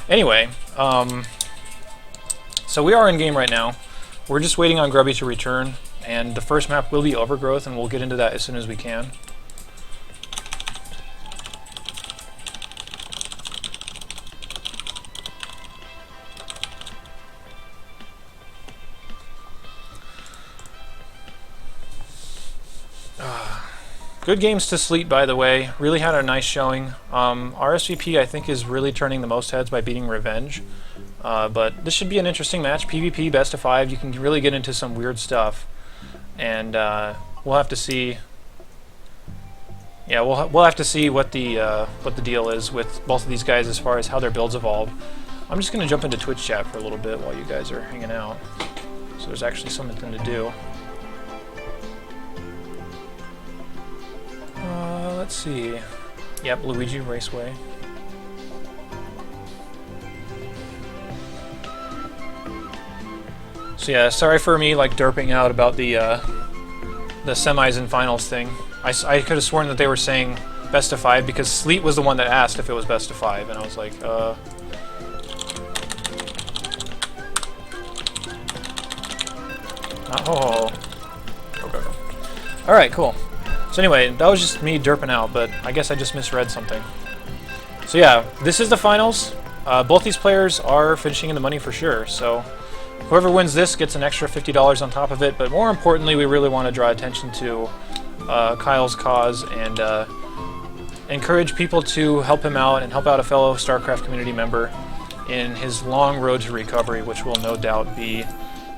Anyway, so we are in game right now. We're just waiting on Grubby to return, and the first map will be Overgrowth, and we'll get into that as soon as we can. Good games to Sleet, by the way. Really had a nice showing. rsvp, I think, is really turning the most heads by beating Revenge. But this should be an interesting match. PvP, best of 5. You can really get into some weird stuff. And we'll have to see... Yeah, we'll have to see what the deal is with both of these guys as far as how their builds evolve. I'm just going to jump into Twitch chat for a little bit while you guys are hanging out. So there's actually something to do. Let's see. Yep, Luigi Raceway. So yeah, sorry for me like derping out about the semis and finals thing. I could have sworn that they were saying best of 5 because Sleet was the one that asked if it was best of 5, and I was like, Oh. Okay. All right, cool. So anyway, that was just me derping out, but I guess I just misread something. So yeah, this is the finals. Both these players are finishing in the money for sure, so whoever wins this gets an extra $50 on top of it, but more importantly, we really want to draw attention to Kyle's cause and encourage people to help him out and help out a fellow StarCraft community member in his long road to recovery, which will no doubt be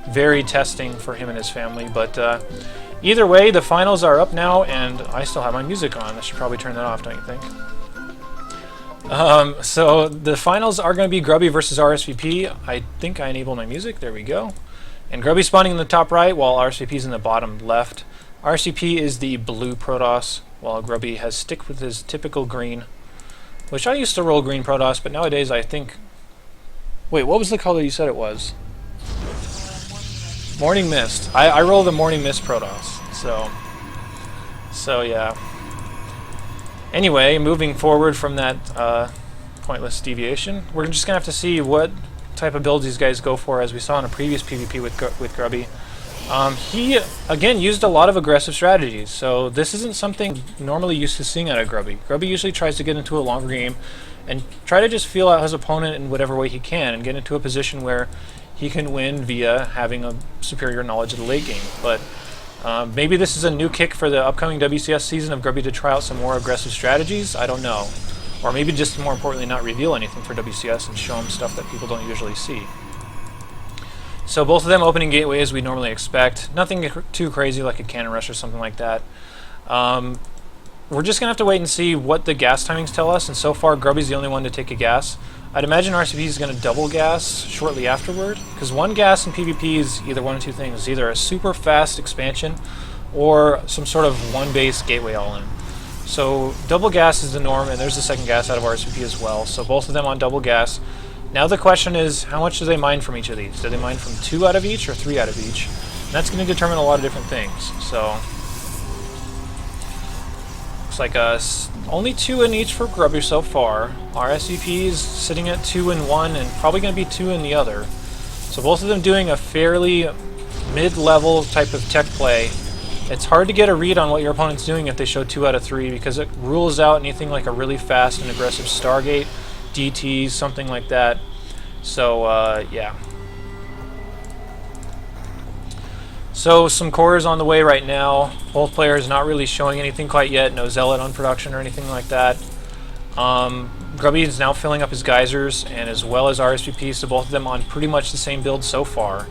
very testing for him and his family. But either way, the finals are up now, and I still have my music on. I should probably turn that off, don't you think? So the finals are going to be Grubby versus rsvp. I think I enabled my music. There we go. And Grubby spawning in the top right, while rsvp is in the bottom left. rsvp is the blue Protoss, while Grubby has stick with his typical green, which I used to roll green Protoss, but nowadays I think... Wait, what was the color you said it was? Morning Mist. I roll the Morning Mist Protoss, so yeah. Anyway, moving forward from that pointless deviation, we're just gonna have to see what type of builds these guys go for, as we saw in a previous PvP with Grubby. He again used a lot of aggressive strategies, so this isn't something normally used to seeing out of Grubby. Grubby usually tries to get into a longer game and try to just feel out his opponent in whatever way he can and get into a position where he can win via having a superior knowledge of the late game. But maybe this is a new kick for the upcoming WCS season of Grubby to try out some more aggressive strategies. I don't know. Or maybe just more importantly not reveal anything for WCS and show him stuff that people don't usually see. So both of them opening gateway as we normally expect. Nothing too crazy like a cannon rush or something like that. We're just going to have to wait and see what the gas timings tell us, and so far Grubby's the only one to take a gas. I'd imagine rsvp is going to double gas shortly afterward, because one gas in PvP is either one of two things, either a super fast expansion or some sort of one base gateway all-in. So double gas is the norm, and there's the second gas out of rsvp as well, so both of them on double gas. Now the question is, how much do they mine from each of these? Do they mine from 2 out of each or 3 out of each? And that's going to determine a lot of different things. So looks like only 2 in each for Grubby so far. rsvp is sitting at 2 in one and probably going to be 2 in the other. So both of them doing a fairly mid-level type of tech play. It's hard to get a read on what your opponent's doing if they show 2 out of 3, because it rules out anything like a really fast and aggressive Stargate, DTs, something like that. So yeah. So some cores on the way right now. Both players not really showing anything quite yet. No Zealot on production or anything like that. Grubby is now filling up his geysers, and as well as rsvp, so both of them on pretty much the same build so far.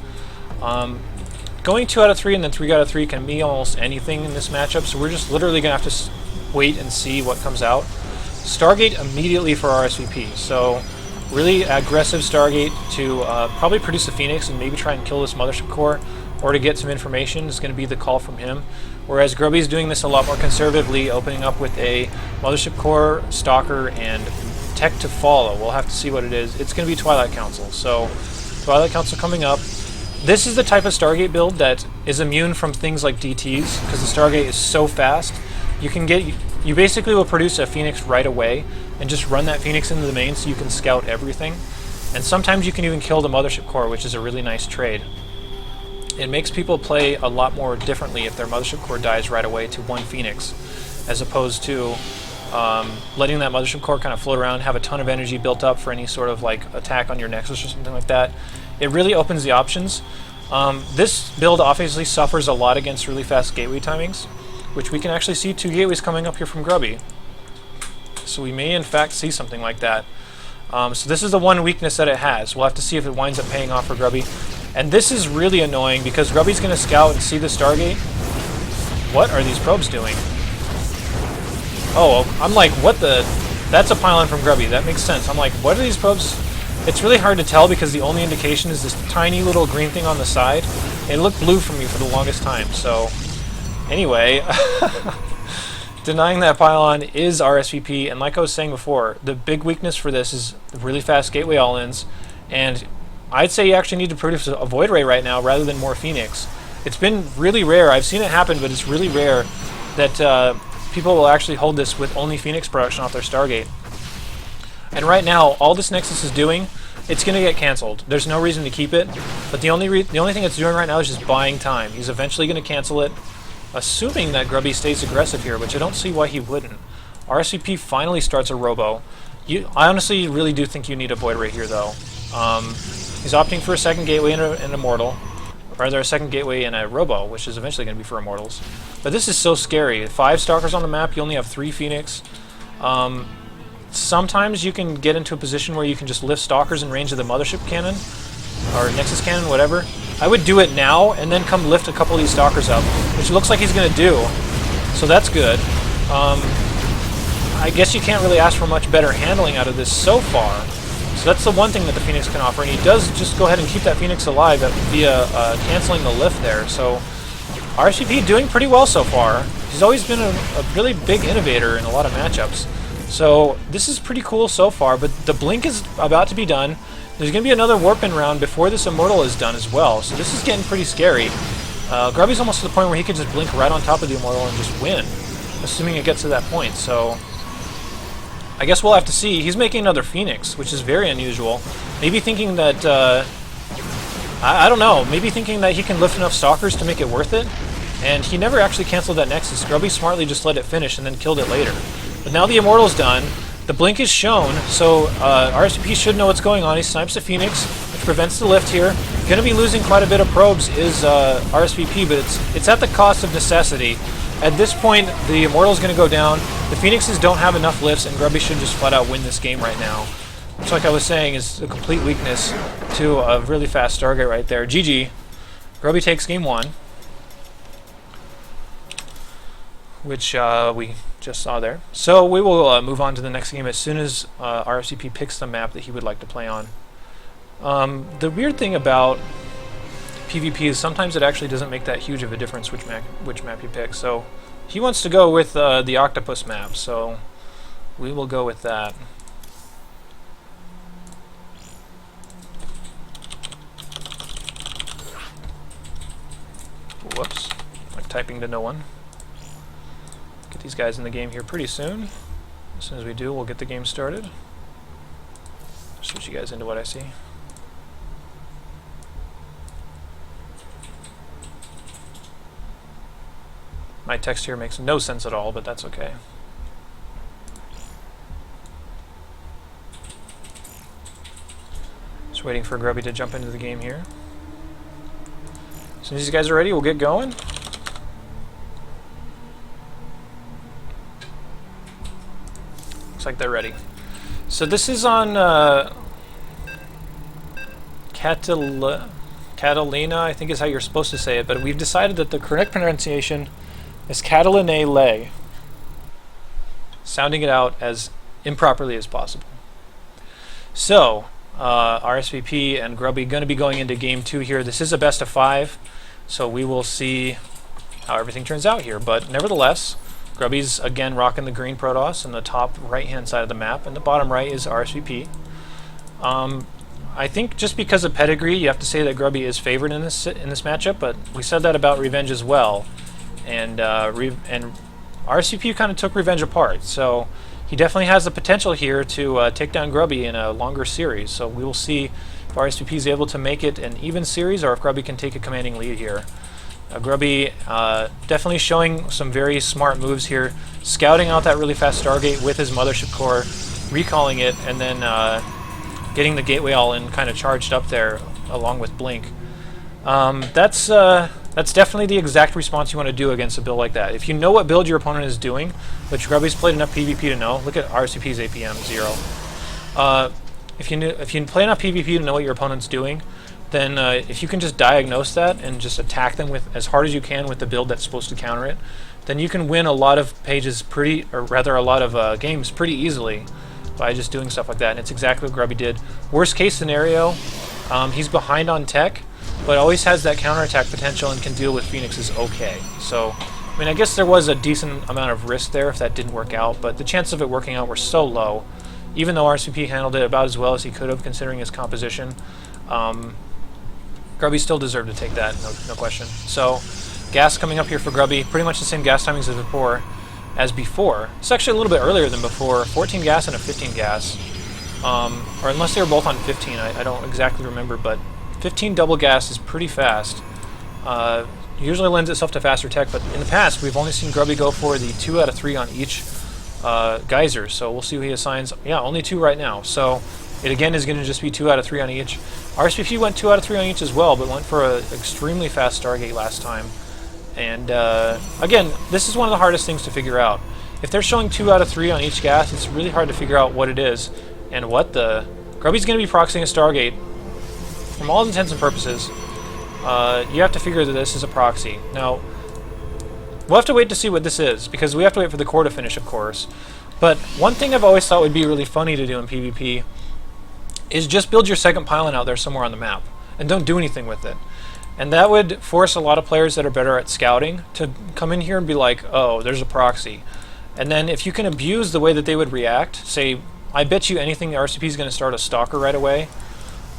Going 2 out of 3 and then 3 out of 3 can be almost anything in this matchup, so we're just literally going to have to wait and see what comes out. Stargate immediately for rsvp, so really aggressive Stargate to probably produce a Phoenix and maybe try and kill this Mothership Core, or to get some information is going to be the call from him. Whereas Grubby's doing this a lot more conservatively, opening up with a Mothership Core, Stalker, and Tech to follow. We'll have to see what it is. It's going to be Twilight Council, so Twilight Council coming up. This is the type of Stargate build that is immune from things like DTs, because the Stargate is so fast. You basically will produce a Phoenix right away and just run that Phoenix into the main so you can scout everything. And sometimes you can even kill the Mothership Core, which is a really nice trade. It makes people play a lot more differently if their Mothership Core dies right away to one Phoenix, as opposed to letting that Mothership Core kind of float around, have a ton of energy built up for any sort of like attack on your Nexus or something like that. It really opens the options. This build obviously suffers a lot against really fast gateway timings, which we can actually see 2 gateways coming up here from Grubby. So we may in fact see something like that. So this is the one weakness that it has. We'll have to see if it winds up paying off for Grubby. And this is really annoying because Grubby's going to scout and see the Stargate. What are these probes doing? Oh, I'm like, what the... That's a pylon from Grubby. That makes sense. I'm like, what are these probes? It's really hard to tell because the only indication is this tiny little green thing on the side. It looked blue for me for the longest time. So, anyway, denying that pylon is rsvp. And like I was saying before, the big weakness for this is really fast gateway all-ins. And I'd say you actually need to produce a Void Ray right now rather than more Phoenix. It's been really rare. I've seen it happen, but it's really rare that people will actually hold this with only Phoenix production off their Stargate. And right now, all this Nexus is doing, it's going to get canceled. There's no reason to keep it, but the only thing it's doing right now is just buying time. He's eventually going to cancel it, assuming that Grubby stays aggressive here, which I don't see why he wouldn't. RSVP finally starts a Robo. I honestly really do think you need a Void Ray here, though. He's opting for a second gateway and an Immortal, or rather a second gateway and a Robo, which is eventually going to be for Immortals. But this is so scary. 5 Stalkers on the map, you only have 3 Phoenix. Sometimes you can get into a position where you can just lift Stalkers in range of the Mothership Cannon, or Nexus Cannon, whatever. I would do it now, and then come lift a couple of these Stalkers up, which it looks like he's going to do. So that's good. I guess you can't really ask for much better handling out of this so far. So that's the one thing that the Phoenix can offer, and he does just go ahead and keep that Phoenix alive via canceling the lift there. So RSVP doing pretty well so far. He's always been a really big innovator in a lot of matchups. So this is pretty cool so far, but the Blink is about to be done. There's going to be another Warp-In round before this Immortal is done as well, so this is getting pretty scary. Grubby's almost to the point where he could just blink right on top of the Immortal and just win, assuming it gets to that point. So I guess we'll have to see. He's making another Phoenix, which is very unusual. Maybe thinking that, I don't know, maybe thinking that he can lift enough Stalkers to make it worth it. And he never actually canceled that Nexus. Grubby smartly just let it finish and then killed it later. But now the Immortal's done. The Blink is shown, so RSVP should know what's going on. He snipes the Phoenix, which prevents the lift here. Going to be losing quite a bit of probes is RSVP, but it's at the cost of necessity. At this point, the Immortal's going to go down. The Phoenixes don't have enough lifts, and Grubby should just flat out win this game right now. Which, like I was saying, is a complete weakness to a really fast Stargate right there. GG. Grubby takes game 1. Which we just saw there. So we will move on to the next game as soon as RSVP picks the map that he would like to play on. The weird thing about PvP is sometimes it actually doesn't make that huge of a difference which map you pick. So he wants to go with the Octopus map, so we will go with that. Whoops, I'm typing to no one. Get these guys in the game here pretty soon. As soon as we do, we'll get the game started. Switch you guys into what I see. My text here makes no sense at all, but that's okay. Just waiting for Grubby to jump into the game here. As soon as these guys are ready, we'll get going. Looks like they're ready. So this is on Catalina, I think is how you're supposed to say it, but we've decided that the correct pronunciation is Catalina Lay, sounding it out as improperly as possible. So, RSVP and Grubby going to be going into game 2 here. This is a best of 5, so we will see how everything turns out here. But nevertheless, Grubby's again rocking the green Protoss on the top right-hand side of the map, and the bottom right is RSVP. I think just because of pedigree, you have to say that Grubby is favored in this matchup, but we said that about Revenge as well. And RSVP kind of took Revenge apart, so he definitely has the potential here to take down Grubby in a longer series. So we will see if rsvp is able to make it an even series, or if Grubby can take a commanding lead here. Grubby definitely showing some very smart moves here, scouting out that really fast Stargate with his Mothership Core, recalling it, and then getting the Gateway all in kind of charged up there along with Blink. That's definitely the exact response you want to do against a build like that. If you know what build your opponent is doing, which Grubby's played enough PvP to know, look at rsvp's APM 0. If you play enough PvP to know what your opponent's doing, then if you can just diagnose that and just attack them with as hard as you can with the build that's supposed to counter it, then you can win a lot of pages a lot of games pretty easily by just doing stuff like that. And it's exactly what Grubby did. Worst case scenario, he's behind on tech, but always has that counterattack potential and can deal with Phoenixes okay. So, I mean, I guess there was a decent amount of risk there if that didn't work out, but the chances of it working out were so low. Even though rsvp handled it about as well as he could have, considering his composition, Grubby still deserved to take that, no question. So, gas coming up here for Grubby, pretty much the same gas timings as before. It's actually a little bit earlier than before, 14 gas and a 15 gas. Or unless they were both on 15, I don't exactly remember, but 15 double gas is pretty fast. Usually lends itself to faster tech, but in the past we've only seen Grubby go for the 2 out of 3 on each geyser, so we'll see who he assigns. Yeah, only 2 right now, so it again is going to just be 2 out of 3 on each. rsvp went 2 out of 3 on each as well, but went for an extremely fast Stargate last time. And again, this is one of the hardest things to figure out. If they're showing 2 out of 3 on each gas, it's really hard to figure out what it is. And what the... Grubby's going to be proxying a Stargate. From all intents and purposes, you have to figure that this is a proxy. Now, we'll have to wait to see what this is, because we have to wait for the core to finish, of course. But one thing I've always thought would be really funny to do in PvP is just build your second pylon out there somewhere on the map, and don't do anything with it. And that would force a lot of players that are better at scouting to come in here and be like, oh, there's a proxy. And then if you can abuse the way that they would react, say, I bet you anything the rsvp is going to start a Stalker right away.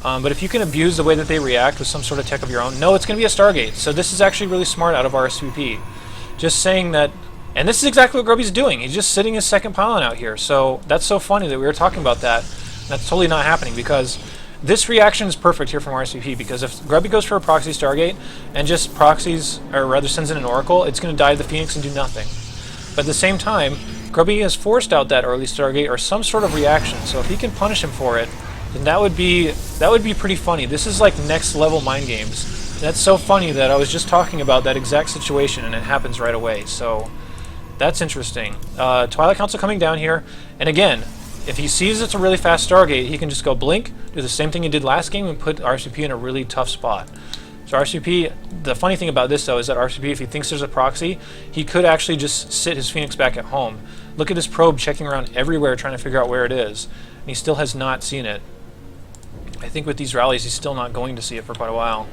But if you can abuse the way that they react with some sort of tech of your own, no, it's going to be a Stargate. So this is actually really smart out of rsvp. Just saying that, and this is exactly what Grubby's doing. He's just sitting his second pylon out here. So that's so funny that we were talking about that. That's totally not happening, because this reaction is perfect here from rsvp, because if Grubby goes for a proxy Stargate and just proxies, or rather sends in an Oracle, it's going to die to the Phoenix and do nothing. But at the same time, Grubby has forced out that early Stargate or some sort of reaction, so if he can punish him for it, then that would be pretty funny. This is like next level mind games. And that's so funny that I was just talking about that exact situation and it happens right away. So that's interesting. Twilight Council coming down here, and again, if he sees it's a really fast Stargate, he can just go blink, do the same thing he did last game, and put rsvp in a really tough spot. So rsvp, the funny thing about this though is that rsvp, if he thinks there's a proxy, he could actually just sit his Phoenix back at home. Look at his probe checking around everywhere trying to figure out where it is, and he still has not seen it. I think with these rallies he's still not going to see it for quite a while.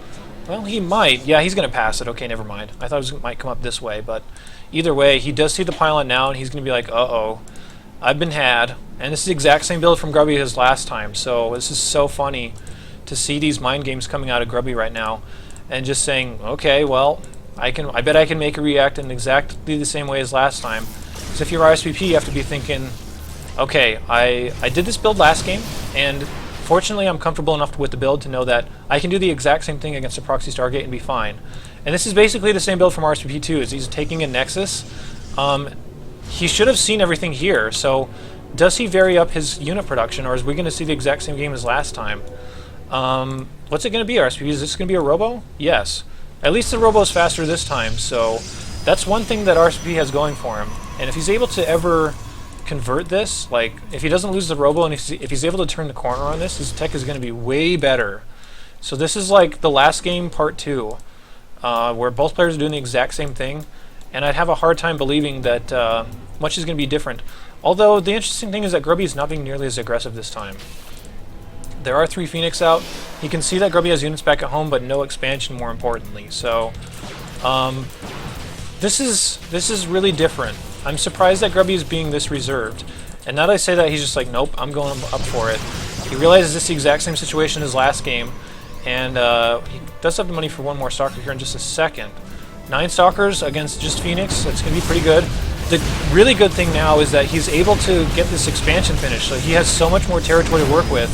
Well, he might. Yeah, he's going to pass it. Okay, never mind. I thought it might come up this way, but either way, he does see the pylon now, and he's going to be like, uh-oh, I've been had. And this is the exact same build from Grubby as last time, so this is so funny to see these mind games coming out of Grubby right now, and just saying, okay, well, I bet I can make it react in exactly the same way as last time. So if you're rsvp, you have to be thinking, okay, I did this build last game, and fortunately I'm comfortable enough with the build to know that I can do the exact same thing against a proxy Stargate and be fine. And this is basically the same build from rsvp too, is he's taking a Nexus. He should have seen everything here, so does he vary up his unit production, or is we going to see the exact same game as last time? What's it going to be, rsvp? Is this going to be a Robo? Yes. At least the Robo is faster this time, so that's one thing that rsvp has going for him. And if he's able to ever convert this, like if he doesn't lose the Robo and if he's able to turn the corner on this, his tech is going to be way better. So this is like the last game part 2, where both players are doing the exact same thing, and I'd have a hard time believing that much is going to be different. Although the interesting thing is that Grubby is not being nearly as aggressive this time. There are 3 Phoenix out. He can see that Grubby has units back at home, but no expansion, more importantly. So this is really different. I'm surprised that Grubby is being this reserved. And now that I say that, he's just like, nope, I'm going up for it. He realizes this is the exact same situation as last game, and he does have the money for one more Stalker here in just a second. 9 Stalkers against just Phoenix, that's going to be pretty good. the really good thing now is that he's able to get this expansion finished, so he has so much more territory to work with.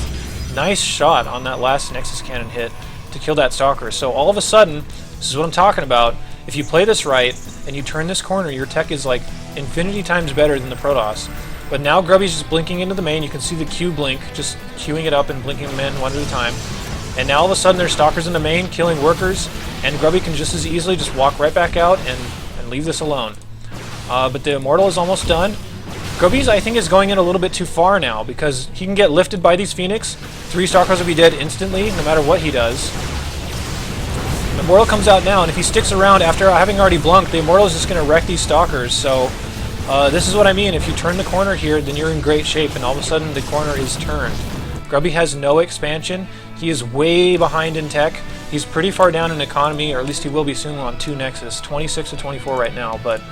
Nice shot on that last Nexus Cannon hit to kill that Stalker. So all of a sudden, this is what I'm talking about, if you play this right and you turn this corner, your tech is like infinity times better than the Protoss. But now Grubby's just blinking into the main. You can see the Q blink, just queuing it up and blinking them in one at a time. And now all of a sudden there's Stalkers in the main killing workers, and Grubby can just as easily just walk right back out and leave this alone. But the Immortal is almost done. Grubby's, I think, is going in a little bit too far now, because he can get lifted by these Phoenix. 3 Stalkers will be dead instantly, no matter what he does. The Immortal comes out now, and if he sticks around after having already blunked, the Immortal is just going to wreck these Stalkers. So this is what I mean. If you turn the corner here, then you're in great shape, and all of a sudden the corner is turned. Grubby has no expansion. He is way behind in tech. He's pretty far down in economy, or at least he will be soon on 2 Nexus. 26 to 24 right now, but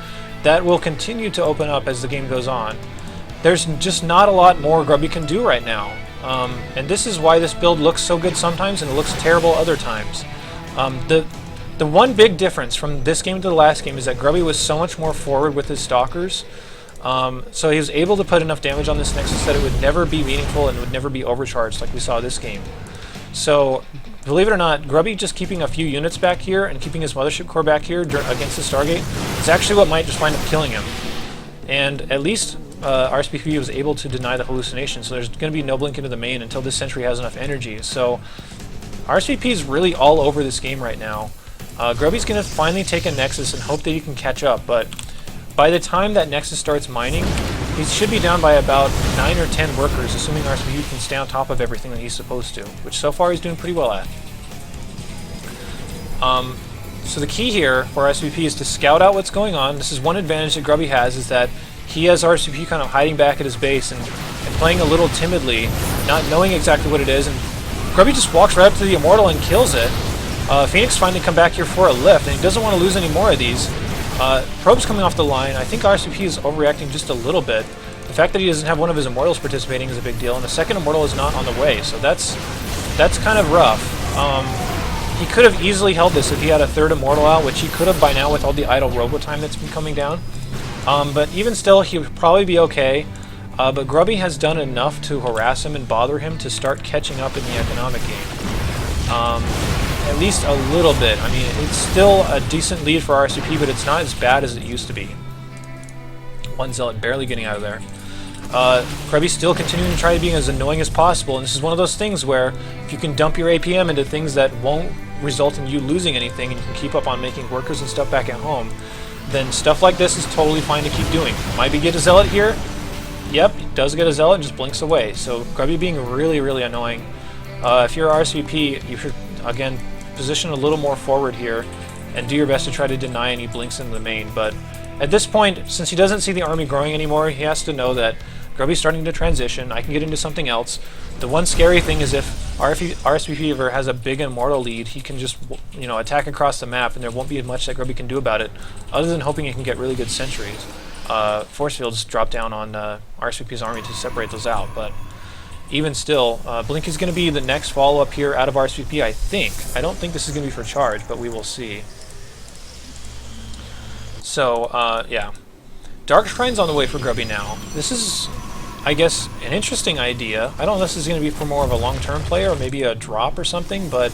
that will continue to open up as the game goes on. There's just not a lot more Grubby can do right now. And this is why this build looks so good sometimes and it looks terrible other times. The one big difference from this game to the last game is that Grubby was so much more forward with his Stalkers. So he was able to put enough damage on this Nexus that it would never be meaningful and would never be overcharged like we saw this game. So, believe it or not, Grubby just keeping a few units back here and keeping his Mothership Core back here against the Stargate is actually what might just wind up killing him. And at least rsvp was able to deny the hallucination, so there's going to be no blink into the main until this sentry has enough energy. So rsvp is really all over this game right now. Grubby's going to finally take a Nexus and hope that he can catch up, but by the time that Nexus starts mining, he should be down by about 9 or 10 workers, assuming rsvp can stay on top of everything that he's supposed to, which so far he's doing pretty well at. So the key here for rsvp is to scout out what's going on. This is one advantage that Grubby has, is that he has rsvp kind of hiding back at his base and playing a little timidly, not knowing exactly what it is, and Grubby just walks right up to the Immortal and kills it. Phoenix finally come back here for a lift, and he doesn't want to lose any more of these. Probe's coming off the line. I think rsvp is overreacting just a little bit. The fact that he doesn't have one of his Immortals participating is a big deal, and the second Immortal is not on the way, so that's kind of rough. He could have easily held this if he had a third Immortal out, which he could have by now with all the idle robo time that's been coming down. But even still, he would probably be okay. But Grubby has done enough to harass him and bother him to start catching up in the economic game. At least a little bit. I mean, it's still a decent lead for rsvp, but it's not as bad as it used to be. One Zealot barely getting out of there. Grubby's still continuing to try to be as annoying as possible, and this is one of those things where if you can dump your APM into things that won't result in you losing anything, and you can keep up on making workers and stuff back at home, then stuff like this is totally fine to keep doing. Might be get a Zealot here. Yep, he does get a Zealot and just blinks away. So Grubby being really, really annoying. If you're rsvp, you should, again, position a little more forward here and do your best to try to deny any blinks in the main. But at this point, since he doesn't see the army growing anymore, he has to know that Grubby's starting to transition. I can get into something else. The one scary thing is if rsvp ever has a big Immortal lead, he can just, you know, attack across the map, and there won't be much that Grubby can do about it, other than hoping he can get really good sentries. Force fields drop down on rsvp's army to separate those out, but even still, blink is going to be the next follow-up here out of rsvp, I think. I don't think this is going to be for charge, but we will see. So, yeah. Dark Shrine's on the way for Grubby now. This is, I guess, an interesting idea. I don't know if this is going to be for more of a long-term play or maybe a drop or something, but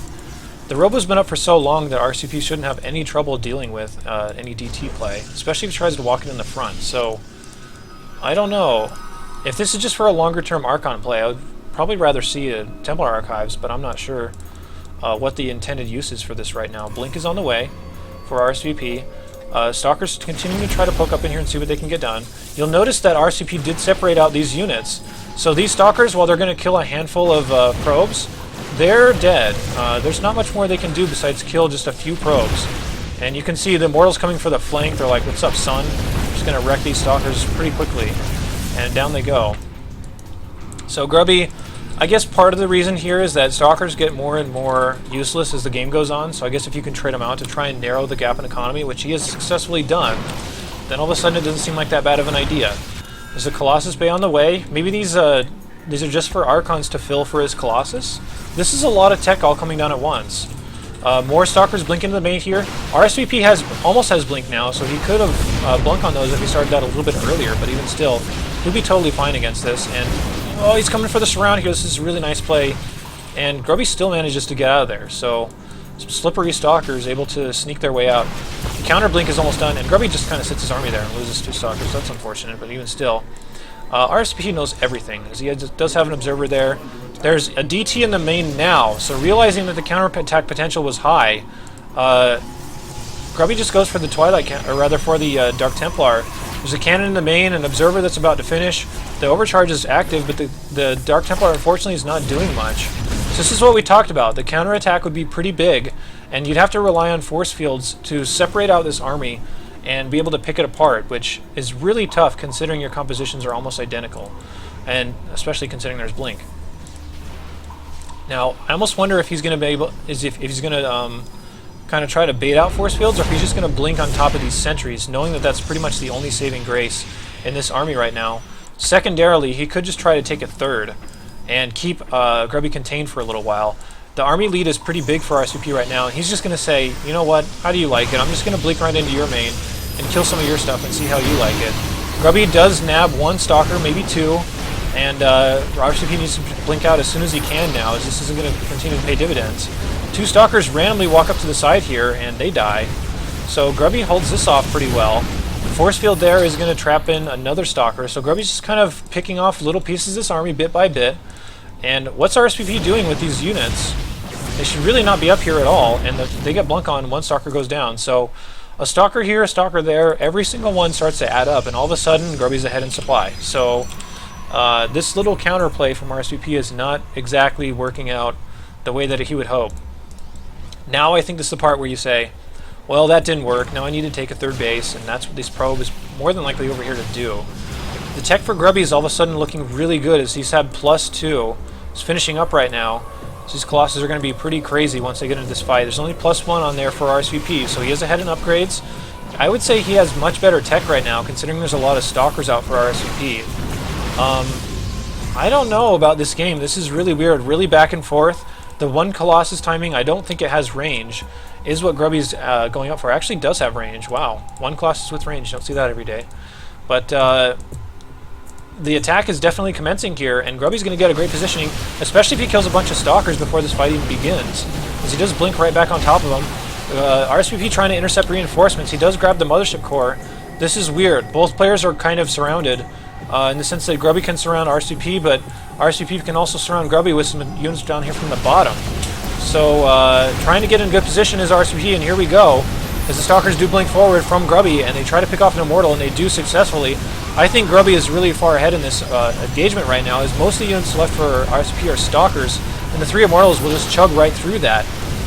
the Robo's been up for so long that rsvp shouldn't have any trouble dealing with any DT play, especially if he tries to walk it in the front. So, I don't know. If this is just for a longer-term Archon play, I would probably rather see a Templar Archives, but I'm not sure what the intended use is for this right now. Blink is on the way for rsvp. Stalkers continuing to try to poke up in here and see what they can get done. You'll notice that rsvp did separate out these units. So these Stalkers, while they're going to kill a handful of probes, they're dead. There's not much more they can do besides kill just a few probes. And you can see the Immortals coming for the flank. They're like, what's up, son? Just going to wreck these Stalkers pretty quickly. And down they go. So Grubby, I guess part of the reason here is that Stalkers get more and more useless as the game goes on, so I guess if you can trade them out to try and narrow the gap in economy, which he has successfully done, then all of a sudden it doesn't seem like that bad of an idea. There's a Colossus Bay on the way. Maybe these are just for Archons to fill for his Colossus. This is a lot of tech all coming down at once. More Stalkers blink into the main here. rsvp almost has blink now, so he could have blunk on those if he started that a little bit earlier, but even still, he'll be totally fine against this. And oh, he's coming for the surround here. This is a really nice play, and Grubby still manages to get out of there. So some slippery Stalkers able to sneak their way out. The counter blink is almost done, and Grubby just kind of sits his army there and loses 2 Stalkers. That's unfortunate, but even still, rsvp knows everything, as he does have an observer there. There's a DT in the main now, so realizing that the counter-attack potential was high, Grubby just goes for the Twilight, or rather for the Dark Templar. There's a cannon in the main, an observer that's about to finish. The overcharge is active, but the Dark Templar unfortunately is not doing much. So this is what we talked about. The counter-attack would be pretty big, and you'd have to rely on force fields to separate out this army and be able to pick it apart, which is really tough considering your compositions are almost identical, and especially considering there's blink. Now, I almost wonder if he's going to be able, if he's going to kind of try to bait out force fields, or if he's just going to blink on top of these sentries, knowing that that's pretty much the only saving grace in this army right now. Secondarily, he could just try to take a third and keep Grubby contained for a little while. The army lead is pretty big for rsvp right now, and he's just going to say, you know what, how do you like it? I'm just going to blink right into your main and kill some of your stuff and see how you like it. Grubby does nab 1 Stalker, maybe 2, and rsvp needs to blink out as soon as he can now, as this isn't going to continue to pay dividends. 2 Stalkers randomly walk up to the side here, and they die. So Grubby holds this off pretty well. Force field there is going to trap in another Stalker, so Grubby's just kind of picking off little pieces of this army bit by bit. And what's rsvp doing with these units? They should really not be up here at all, and they get blunk on, 1 Stalker goes down. So a Stalker here, a Stalker there, every single one starts to add up, and all of a sudden Grubby's ahead in supply. So this little counterplay from rsvp is not exactly working out the way that he would hope. Now I think this is the part where you say, well, that didn't work, now I need to take a 3rd base, and that's what this probe is more than likely over here to do. The tech for Grubby is all of a sudden looking really good, as he's had +2. He's finishing up right now. So these Colossus are going to be pretty crazy once they get into this fight. There's only +1 on there for rsvp, so he is ahead in upgrades. I would say he has much better tech right now, considering there's a lot of Stalkers out for rsvp. I don't know about this game. This is really weird, really back and forth. The 1 Colossus timing, I don't think it has range, is what Grubby's going up for. It actually does have range. Wow, 1 Colossus with range. Don't see that every day. But the attack is definitely commencing here, and Grubby's going to get a great positioning, especially if he kills a bunch of Stalkers before this fight even begins, as he does blink right back on top of them. rsvp trying to intercept reinforcements. He does grab the Mothership Core. This is weird. Both players are kind of surrounded, in the sense that Grubby can surround rsvp, but rsvp can also surround Grubby with some units down here from the bottom. So trying to get in good position is rsvp, and here we go, as the Stalkers do blink forward from Grubby, and they try to pick off an Immortal, and they do successfully. I think Grubby is really far ahead in this engagement right now, as most of the units left for rsvp are Stalkers, and the 3 Immortals will just chug right through that.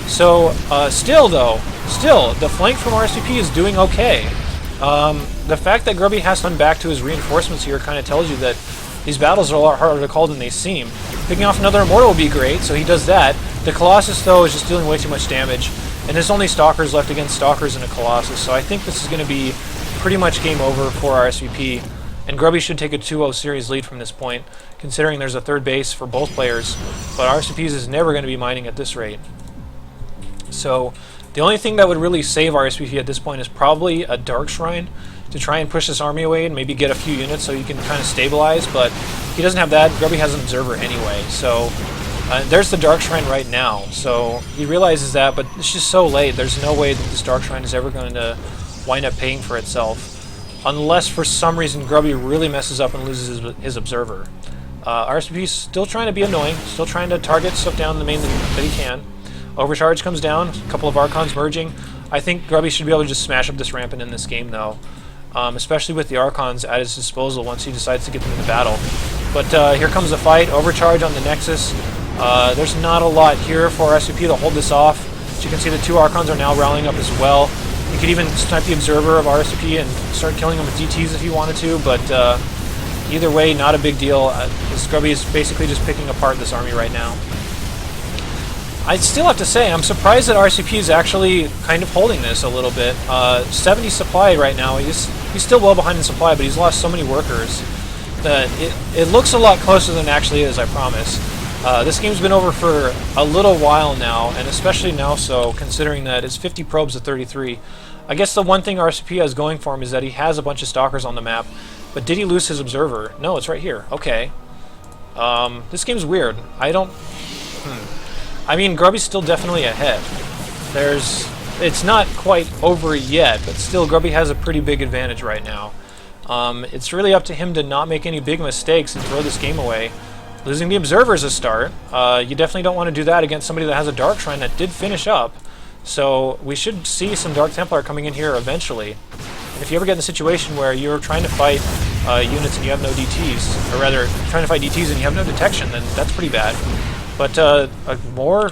So still, the flank from rsvp is doing okay. The fact that Grubby has to come back to his reinforcements here kind of tells you that these battles are a lot harder to call than they seem. Picking off another Immortal would be great, so he does that. The Colossus, though, is just dealing way too much damage, and there's only Stalkers left against Stalkers and a Colossus, so I think this is going to be pretty much game over for rsvp, and Grubby should take a 2-0 series lead from this point, considering there's a 3rd base for both players, but rsvp's is never going to be mining at this rate. So the only thing that would really save rsvp at this point is probably a Dark Shrine to try and push this army away and maybe get a few units so he can kind of stabilize, but he doesn't have that. Grubby has an Observer anyway, so there's the Dark Shrine right now, so he realizes that, but it's just so late. There's no way that this Dark Shrine is ever going to wind up paying for itself, unless for some reason Grubby really messes up and loses his Observer. rsvp is still trying to be annoying, still trying to target stuff down the main that he can. Overcharge comes down, a couple of Archons merging. I think Grubby should be able to just smash up this rampant in this game, though, especially with the Archons at his disposal once he decides to get them into battle. But here comes the fight. Overcharge on the Nexus. There's not a lot here for rsvp to hold this off. As you can see, the 2 Archons are now rallying up as well. You could even snipe the Observer of rsvp and start killing them with DTs if you wanted to, but either way, not a big deal. Grubby is basically just picking apart this army right now. I still have to say, I'm surprised that rsvp is actually kind of holding this a little bit. 70 supply right now. He's still well behind in supply, but he's lost so many workers that it looks a lot closer than it actually is, I promise. This game's been over for a little while now, and especially now so, considering that it's 50 probes to 33. I guess the one thing rsvp has going for him is that he has a bunch of stalkers on the map, but did he lose his observer? No, it's right here. Okay. This game's weird. I don't... I mean, Grubby's still definitely ahead. It's not quite over yet, but still Grubby has a pretty big advantage right now. It's really up to him to not make any big mistakes and throw this game away. Losing the observer is a start. You definitely don't want to do that against somebody that has a Dark Shrine that did finish up. So we should see some Dark Templar coming in here eventually. And if you ever get in a situation where you're trying to fight units and you have no DTs, or rather, trying to fight DTs and you have no detection, then that's pretty bad. But more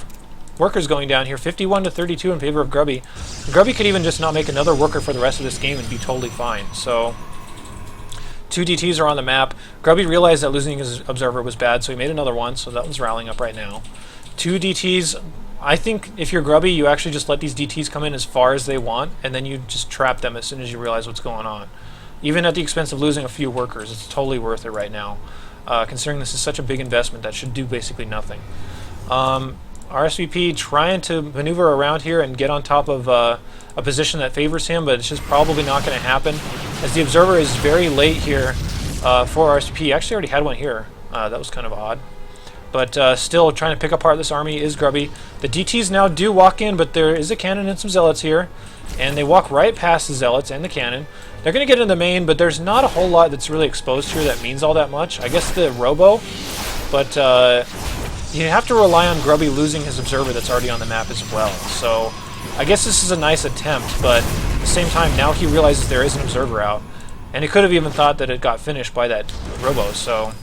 workers going down here, 51 to 32 in favor of Grubby. Grubby could even just not make another worker for the rest of this game and be totally fine. So 2 DTs are on the map. Grubby realized that losing his observer was bad, so he made another one, so that one's rallying up right now. 2 DTs. I think if you're Grubby, you actually just let these DTs come in as far as they want, and then you just trap them as soon as you realize what's going on. Even at the expense of losing a few workers, it's totally worth it right now. Considering this is such a big investment that should do basically nothing. rsvp trying to maneuver around here and get on top of a position that favors him, but it's just probably not going to happen, as the observer is very late here for rsvp. He actually already had one here. That was kind of odd. But still trying to pick apart this army is Grubby. The DTs now do walk in, but there is a cannon and some zealots here, and they walk right past the zealots and the cannon. They're going to get in the main, but there's not a whole lot that's really exposed here that means all that much. I guess the robo, but you have to rely on Grubby losing his observer that's already on the map as well. So I guess this is a nice attempt, but at the same time, now he realizes there is an observer out, and he could have even thought that it got finished by that robo. So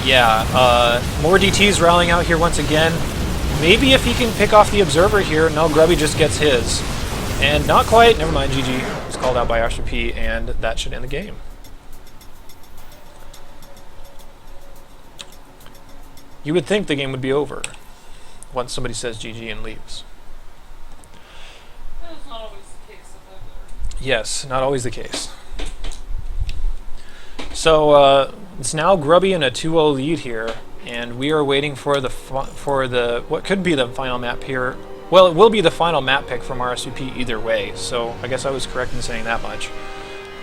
yeah, more DTs rallying out here once again. Maybe if he can pick off the observer here, no, Grubby just gets his. And not quite, never mind, GG. It's called out by rsvp, and that should end the game. You would think the game would be over once somebody says GG and leaves. That's not always the case. Yes, not always the case. So it's now Grubby in a 2-0 lead here, and we are waiting for the what could be the final map here. Well, it will be the final map pick from rsvp either way, so I guess I was correct in saying that much.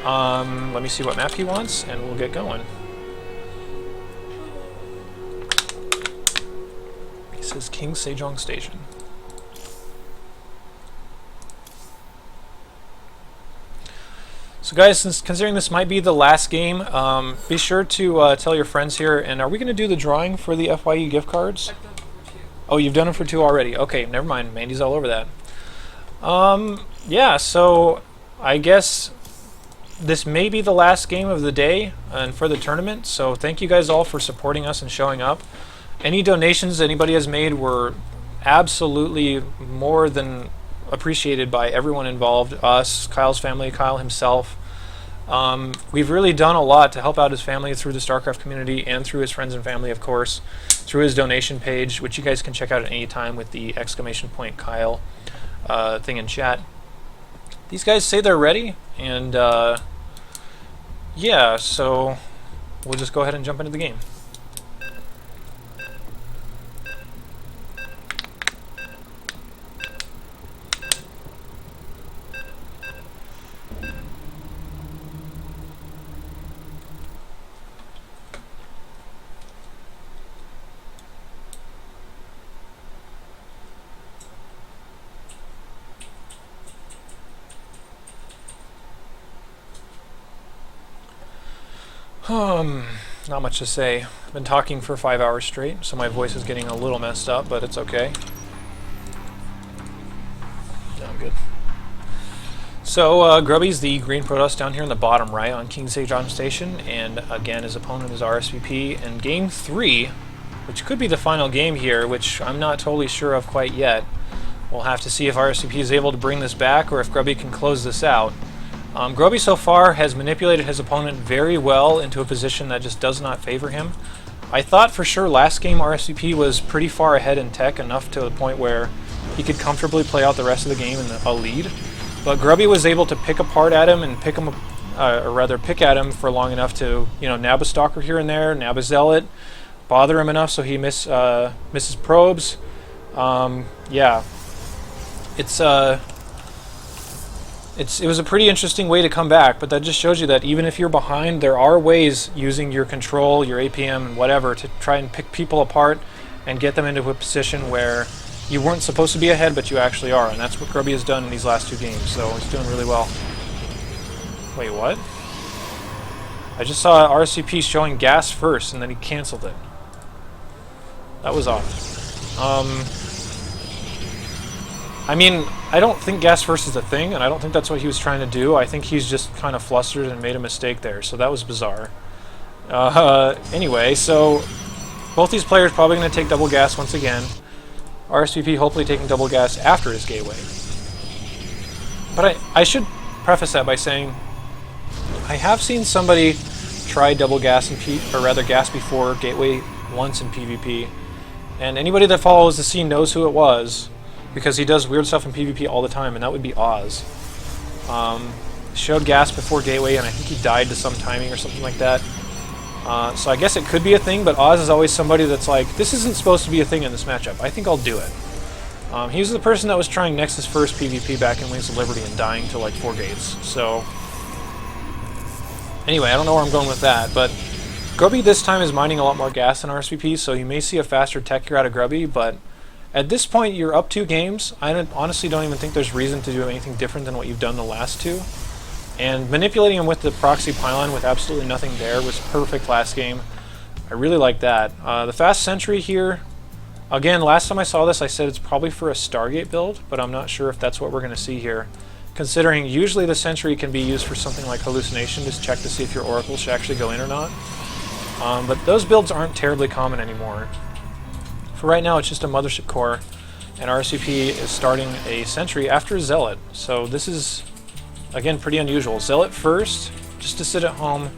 Let me see what map he wants, and we'll get going. He says King Sejong Station. So guys, since considering this might be the last game, be sure to tell your friends here. And are we going to do the drawing for the FYE gift cards? I've done it for 2. Oh, you've done it for 2 already. Okay, never mind. Mandy's all over that. Yeah, so I guess this may be the last game of the day and for the tournament. So thank you guys all for supporting us and showing up. Any donations anybody has made were absolutely more than appreciated by everyone involved, us, Kyle's family, Kyle himself. We've really done a lot to help out his family through the StarCraft community and through his friends and family, of course, through his donation page, which you guys can check out at any time with the !Kyle thing in chat. These guys say they're ready, and yeah, so we'll just go ahead and jump into the game. Not much to say. I've been talking for 5 hours straight, so my voice is getting a little messed up, but it's okay. No, I'm good. So, Grubby's the green Protoss down here in the bottom right on King Sejong Station, and again, his opponent is rsvp. And game 3, which could be the final game here, which I'm not totally sure of quite yet. We'll have to see if rsvp is able to bring this back, or if Grubby can close this out. Grubby so far has manipulated his opponent very well into a position that just does not favor him. I thought for sure last game rsvp was pretty far ahead in tech, enough to the point where he could comfortably play out the rest of the game in a lead. But Grubby was able to pick apart at him and pick at him for long enough to, you know, nab a stalker here and there, nab a zealot, bother him enough so he misses probes. Yeah, it was a pretty interesting way to come back, but that just shows you that even if you're behind, there are ways using your control, your APM, and whatever to try and pick people apart and get them into a position where you weren't supposed to be ahead, but you actually are, and that's what Grubby has done in these last 2 games, so he's doing really well. Wait, what? I just saw rsvp showing gas first, and then he canceled it. That was odd. I mean, I don't think gas first is a thing, and I don't think that's what he was trying to do. I think he's just kind of flustered and made a mistake there, so that was bizarre. Anyway, so both these players probably going to take double gas once again. rsvp hopefully taking double gas after his gateway. But I should preface that by saying I have seen somebody try double gas or rather gas before gateway once in PvP, and anybody that follows the scene knows who it was, because he does weird stuff in PvP all the time, and that would be Oz. Showed gas before gateway, and I think he died to some timing or something like that. So I guess it could be a thing, but Oz is always somebody that's like, this isn't supposed to be a thing in this matchup. I think I'll do it. He was the person that was trying Nexus first PvP back in Wings of Liberty and dying to like 4 gates. So anyway, I don't know where I'm going with that, but Grubby this time is mining a lot more gas than rsvp, so you may see a faster tech gear out of Grubby, but at this point you're up 2 games. I honestly don't even think there's reason to do anything different than what you've done the last 2. And manipulating him with the proxy pylon with absolutely nothing there was perfect last game. I really like that. The fast sentry here, again, last time I saw this I said it's probably for a Stargate build, but I'm not sure if that's what we're going to see here. Considering usually the sentry can be used for something like hallucination, just check to see if your oracle should actually go in or not. But those builds aren't terribly common anymore. For right now it's just a mothership core, and rsvp is starting a sentry after Zealot, so this is again pretty unusual. Zealot first, just to sit at home,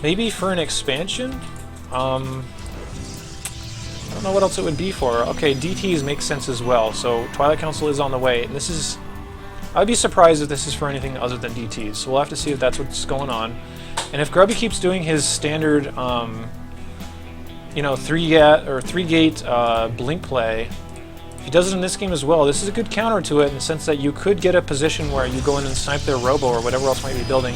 maybe for an expansion? I don't know what else it would be for. Okay, DTs make sense as well, so Twilight Council is on the way, and this is... I'd be surprised if this is for anything other than DTs, so we'll have to see if that's what's going on. And if Grubby keeps doing his standard, you know, 3-gate blink play, if he does it in this game as well, this is a good counter to it in the sense that you could get a position where you go in and snipe their robo or whatever else might be building.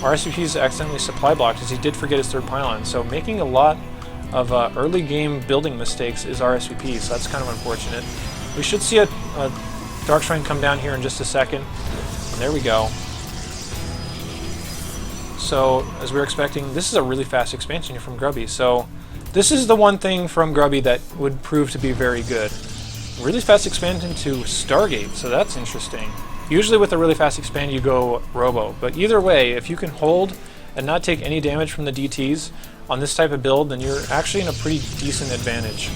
rsvp's accidentally supply blocked as he did forget his 3rd pylon, so making a lot of early game building mistakes is rsvp, so that's kind of unfortunate. We should see a Dark Shrine come down here in just a second, and there we go. So, as we were expecting, this is a really fast expansion here from Grubby, so this is the one thing from Grubby that would prove to be very good. Really fast expansion to Stargate, so that's interesting. Usually with a really fast expand you go robo, but either way, if you can hold and not take any damage from the DTs on this type of build, then you're actually in a pretty decent advantage.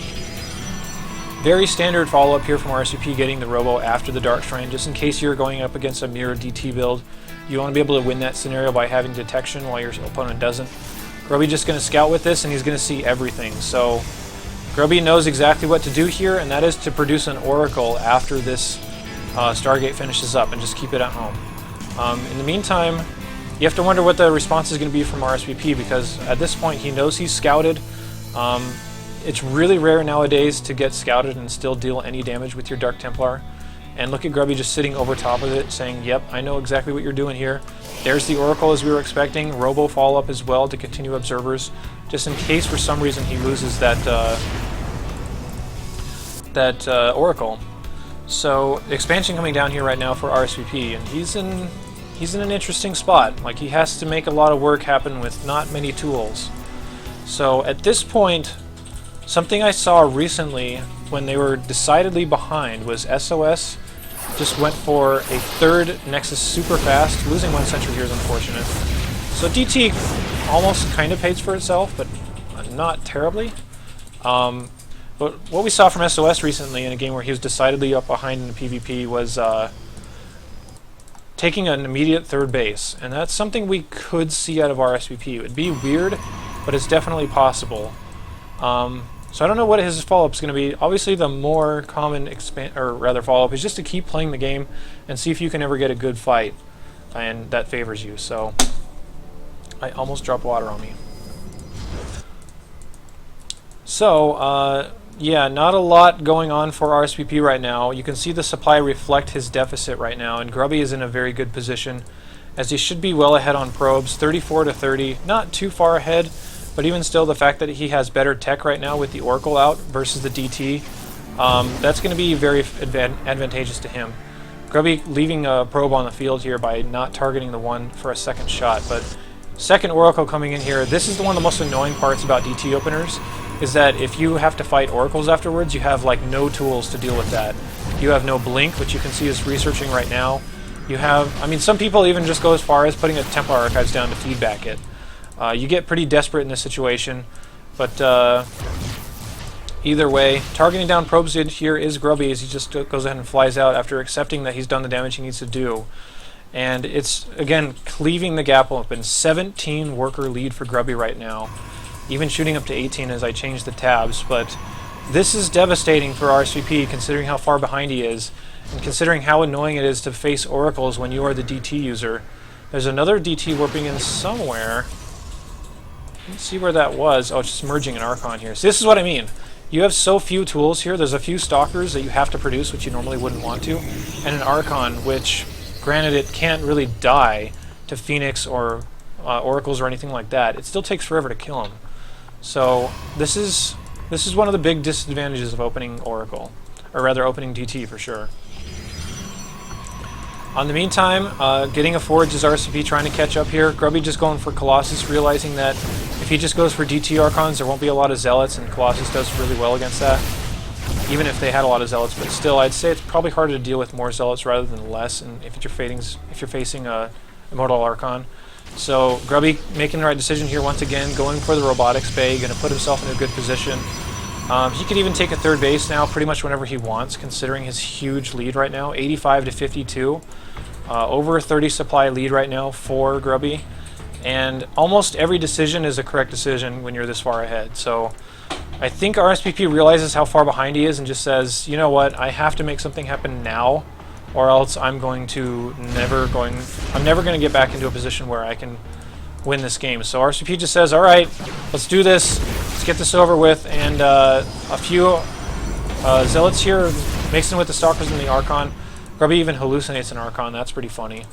Very standard follow-up here from rsvp getting the robo after the Dark Shrine, just in case you're going up against a mirror DT build. You want to be able to win that scenario by having detection while your opponent doesn't. Grubby just going to scout with this, and he's going to see everything. So Grubby knows exactly what to do here, and that is to produce an oracle after this Stargate finishes up, and just keep it at home. In the meantime, you have to wonder what the response is going to be from rsvp, because at this point he knows he's scouted. It's really rare nowadays to get scouted and still deal any damage with your Dark Templar. And look at Grubby just sitting over top of it saying, yep, I know exactly what you're doing here. There's the Oracle as we were expecting. Robo follow-up as well to continue observers, just in case for some reason he loses that Oracle. So expansion coming down here right now for rsvp, and he's in an interesting spot. Like, he has to make a lot of work happen with not many tools. So at this point, something I saw recently when they were decidedly behind was SOS just went for a 3rd Nexus super fast. Losing 1 sentry here is unfortunate. So DT almost kind of pays for itself, but not terribly. But what we saw from SOS recently in a game where he was decidedly up behind in the PvP was taking an immediate 3rd base, and that's something we could see out of rsvp. It would be weird, but it's definitely possible. So I don't know what his follow-up is going to be. Obviously, the more common follow-up is just to keep playing the game and see if you can ever get a good fight, and that favors you. So I almost dropped water on me. So, yeah, not a lot going on for rsvp right now. You can see the supply reflect his deficit right now, and Grubby is in a very good position, as he should be well ahead on probes, 34 to 30, not too far ahead, but even still, the fact that he has better tech right now with the Oracle out versus the DT, that's going to be very advantageous to him. Grubby leaving a probe on the field here by not targeting the one for a second shot, but second Oracle coming in here. This is one of the most annoying parts about DT openers, is that if you have to fight Oracles afterwards, you have like no tools to deal with that. You have no blink, which you can see is researching right now. You have, I mean, some people even just go as far as putting a Templar Archives down to feedback it. You get pretty desperate in this situation, but either way, targeting down probes in here is Grubby, as he just goes ahead and flies out after accepting that he's done the damage he needs to do. And it's, again, cleaving the gap open. 17 worker lead for Grubby right now. Even shooting up to 18 as I change the tabs, but this is devastating for rsvp considering how far behind he is, and considering how annoying it is to face Oracles when you are the DT user. There's another DT warping in somewhere. Let's see where that was. Oh, it's just merging an Archon here. So this is what I mean. You have so few tools here. There's a few Stalkers that you have to produce, which you normally wouldn't want to, and an Archon, which, granted, it can't really die to Phoenix or Oracles or anything like that. It still takes forever to kill him. So this is one of the big disadvantages of opening Oracle, or rather opening DT for sure. On the meantime, getting a Forge is rsvp trying to catch up here. Grubby just going for Colossus, realizing that if he just goes for DT Archons, there won't be a lot of Zealots, and Colossus does really well against that, even if they had a lot of Zealots. But still, I'd say it's probably harder to deal with more Zealots rather than less, and if you're facing a Immortal Archon. So Grubby making the right decision here once again, going for the Robotics Bay, going to put himself in a good position. He could even take a third base now pretty much whenever he wants, considering his huge lead right now, 85 to 52. Over a 30 supply lead right now for Grubby. And almost every decision is a correct decision when you're this far ahead. So I think rsvp realizes how far behind he is and just says, you know what, I have to make something happen now, or else I'm never going to get back into a position where I can win this game. So rsvp just says, all right, let's do this. Let's get this over with. And a few Zealots here mixing with the Stalkers and the Archon. Grubby even hallucinates an Archon. That's pretty funny,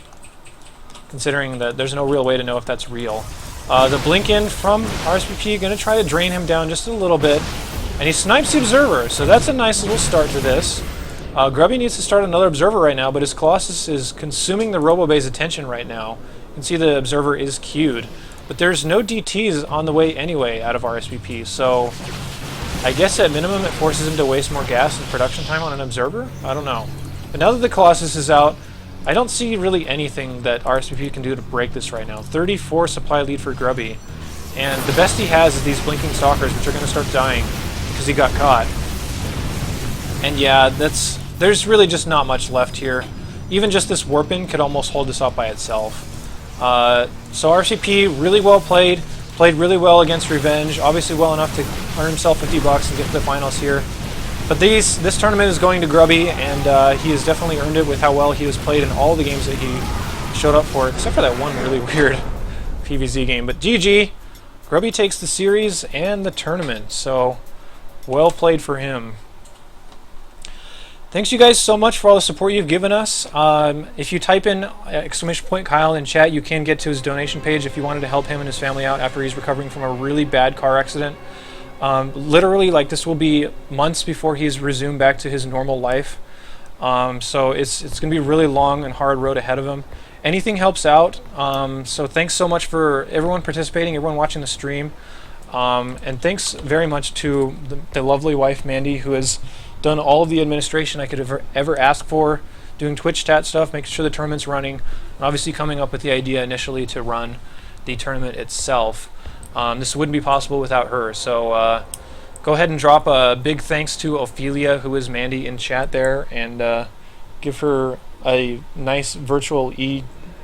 considering that there's no real way to know if that's real. The blink in from rsvp, going to try to drain him down just a little bit. And he snipes the Observer, so that's a nice little start to this. Grubby needs to start another Observer right now, but his Colossus is consuming the Robo-Bay's attention right now. You can see the Observer is queued. But there's no DTs on the way anyway out of rsvp, so I guess at minimum it forces him to waste more gas and production time on an Observer? I don't know. But now that the Colossus is out, I don't see really anything that rsvp can do to break this right now. 34 supply lead for Grubby, and the best he has is these blinking Stalkers, which are going to start dying because he got caught. And yeah, there's really just not much left here. Even just this Warpin could almost hold this up by itself. So rsvp really well played really well against Revenge, obviously well enough to earn himself $50 and get to the finals here. But this tournament is going to Grubby, and he has definitely earned it with how well he has played in all the games that he showed up for, except for that one really weird PvZ game. But GG, Grubby takes the series and the tournament, so well played for him. Thanks you guys so much for all the support you've given us. If you type in !Kyle in chat, you can get to his donation page if you wanted to help him and his family out after he's recovering from a really bad car accident. Literally, like, this will be months before he's resumed back to his normal life. So it's going to be a really long and hard road ahead of him. Anything helps out. So thanks so much for everyone participating, everyone watching the stream. And thanks very much to the lovely wife, Mandy, who has done all of the administration I could ever ask for, doing Twitch chat stuff, making sure the tournament's running, and obviously coming up with the idea initially to run the tournament itself. This wouldn't be possible without her, so go ahead and drop a big thanks to Ophelia, who is Mandy, in chat there, and give her a nice virtual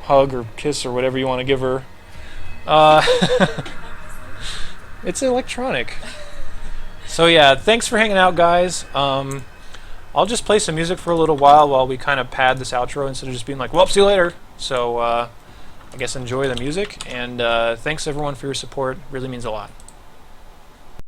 hug or kiss or whatever you want to give her. It's electronic. So yeah, thanks for hanging out, guys. I'll just play some music for a little while we kind of pad this outro instead of just being like, well, see you later. So I guess enjoy the music, and thanks everyone for your support. Really means a lot.